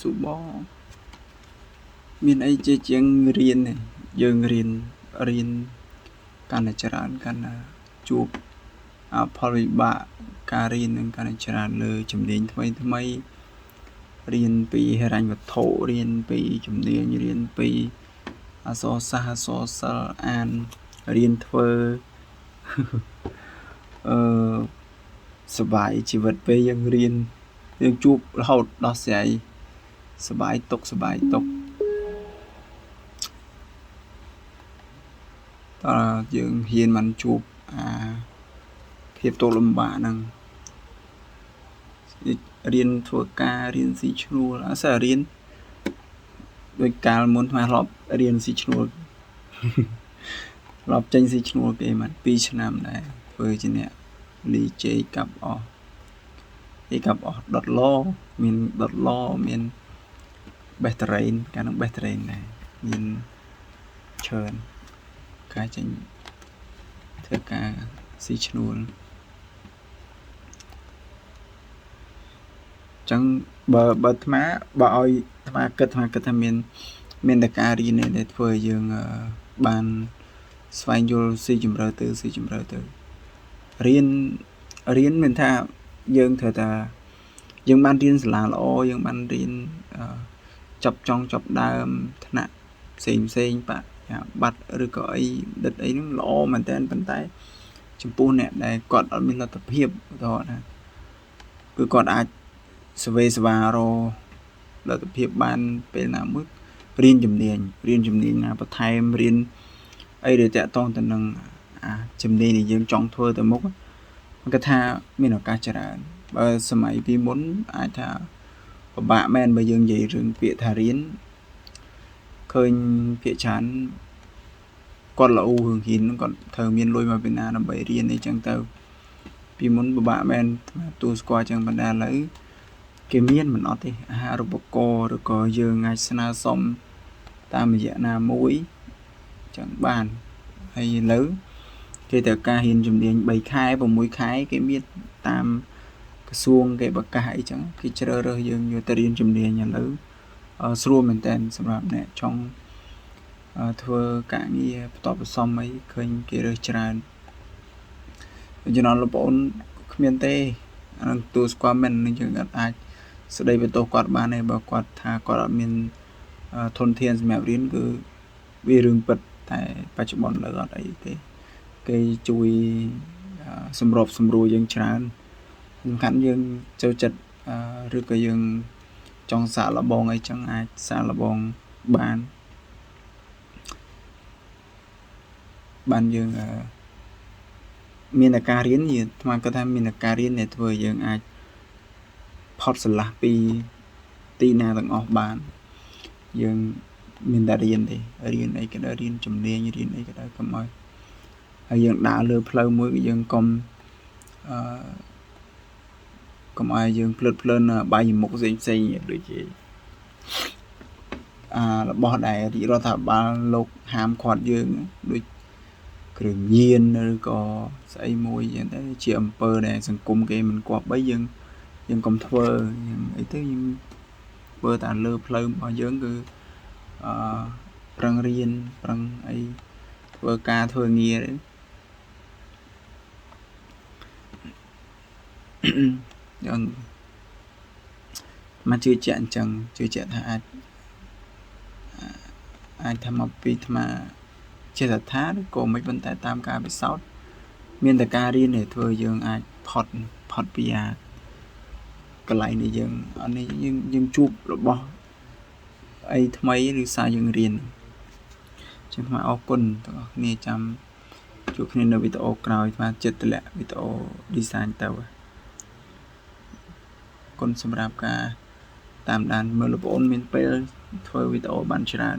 สูบบ่មានអីជាងរៀននេះយើងរៀនកាន់តែច្រើនកាន់តែជួបផលវិបាកការរៀននឹងកាន់តែច្រើនលើជំនាញថ្មីរៀនពីហិរញ្ញវត្ថុរៀនពីជំនាញរៀនពីអក្សរសាស្ត្រអក្សរសិល្ប៍អានរៀនធ្វើសបាយជីវិតពេលយើងរៀនយើងជួបរហូតដោះស្រាយសបាយទុកតើយើងហ៊ានមិនជួបភាពទុក្ខលំបាកហ្នឹងរៀនធ្វើការរៀនស៊ីឈ្នួលអាសារៀនដោយកាលមុនថ្មធ្លាប់រៀនស៊ីឈ្នួលធ្លាប់ចេញស៊ីឈ្នួលគេមក2ឆ្នាំដែរធ្វើជាអ្នកលីជេកាប់អស់ដុតឡមានដុតឡមានបេះតរ៉េនកាលនោះបេះតរ៉េនដែរមានច្រើនការចេញធ្វើការស៊ីឈ្នួលចឹងបើអាត្មាបើឲ្យអាត្មាគិតថាមានតែការរៀននេះដែលធ្វើឲ្យយើងបានស្វែងយល់ស៊ីជម្រៅទៅរៀនមានថាយើងត្រូវថាយើងបានរៀនសាលាល្អយើងបានរៀនចប់ដើមថ្នាក់ផ្សេងបាត់ឬក៏អីដិតអីហ្នឹងល្អមែនតើប៉ុន្តែចំពោះអ្នកដែលគាត់អត់មានលទ្ធភាពឧទាហរណ៍ថាគឺគាត់អាចសវេសវារលទ្ធភាពបានពេលណាមួយរៀនជំនាញណាបន្ថែមរៀនអីដែលតាក់ទងទៅនឹងជំនាញដែលយើងចង់ធ្វើទៅមុខគាត់ថាមានឱកាសច្រើនបើសម័យពីមុនអាចថាពិបាកមែនបើយើងនិយាយរឿងពាក្យថារៀនឃើញពាក្យច្រើនគាត់ល្អរឿងហ៊ានគាត់ត្រូវមានលុយមកពីណាដើម្បីរៀនអីចឹងទៅពីមុនពិបាកមែនទូស្គាល់ចឹងបណ្ដាឥឡូវគេមានមិនអត់ទេអាហារូបករណ៍ឬក៏យើងអាចស្នើសុំតាមរយៈណាមួយចឹងបានហើយឥឡូវគេត្រូវការរៀនជំនាញ3ខែ6ខែគេមានតាមក្រសួងគេប្រកាសអីចឹងគេជ្រើសរើសយើងយកទៅរៀនជំនាញឥឡូវស្រួលមែនតើសម្រាប់អ្នកចង់ធ្វើការងារបន្តបន្សំអីឃើញគេរើសច្រើនចំណងលោកប្អូនគ្មានទេអានឹងទូស្គាល់មិននឹងយើងអាចស្ដីបន្ទោសគាត់បានទេបើគាត់ថាគាត់អត់មានធនធានសម្រាប់រៀនគឺវារឿងពិតតែបច្ចុប្បន្នលើអត់អីទេគេជួយសម្របសម្រួលយើងច្រើនសំខាន់យើងចូលចិត្តឬក៏យើងចង់សាកល្បងអីចឹងអាចសាកល្បងបានយើងមានតែការរៀនអាត្មាគាត់ថាមានតែការរៀនដែលធ្វើឲ្យយើងអាចផុតស្រឡះពីទីណាទាំងអស់បានយើងមានតែរៀនទេរៀនអីក៏ដោយរៀនជំនាញរៀនអីក៏ដោយកុំឲ្យហើយយើងដើរលើផ្លូវមួយយើងកុំឲ្យយើងភ្លើតភ្លើនបាយមុខផ្សេងដូចជារបស់ដែលរាជរដ្ឋាភិបាលលោកហាមឃាត់យើងដូចគ្រឿងញៀនឬក៏ស្អីមួយយ៉ាងទៅជាអំពើដែលសង្គមគេមិនគប្បីយើងកុំធ្វើអីទៅយើងធ្វើតែលើផ្លូវរបស់យើងគឺប្រឹងរៀនប្រឹងអីធ្វើការធ្វើងារយ៉ាងមកជឿជាក់អញ្ចឹងជឿជាក់ថាអាចធ្វើមកពីអាត្មាជាស្ថានក៏មិនប៉ុន្តែតាមការពិសោធន៍មានតែការរៀនដែលធ្វើយើងអាចផុតពីកន្លែងដែលយើងជួបរបស់អីថ្មីឬសារយើងរៀនចឹងខ្ញុំអរគុណទាំងអស់គ្នាចាំជួបគ្នានៅវីដេអូក្រោយអាចិត្តតម្លាក់វីដេអូ design ទៅគុណសម្រាប់ការតាមដានមើលលោកប្អូនមានពេលធ្វើវីដេអូបានច្រើន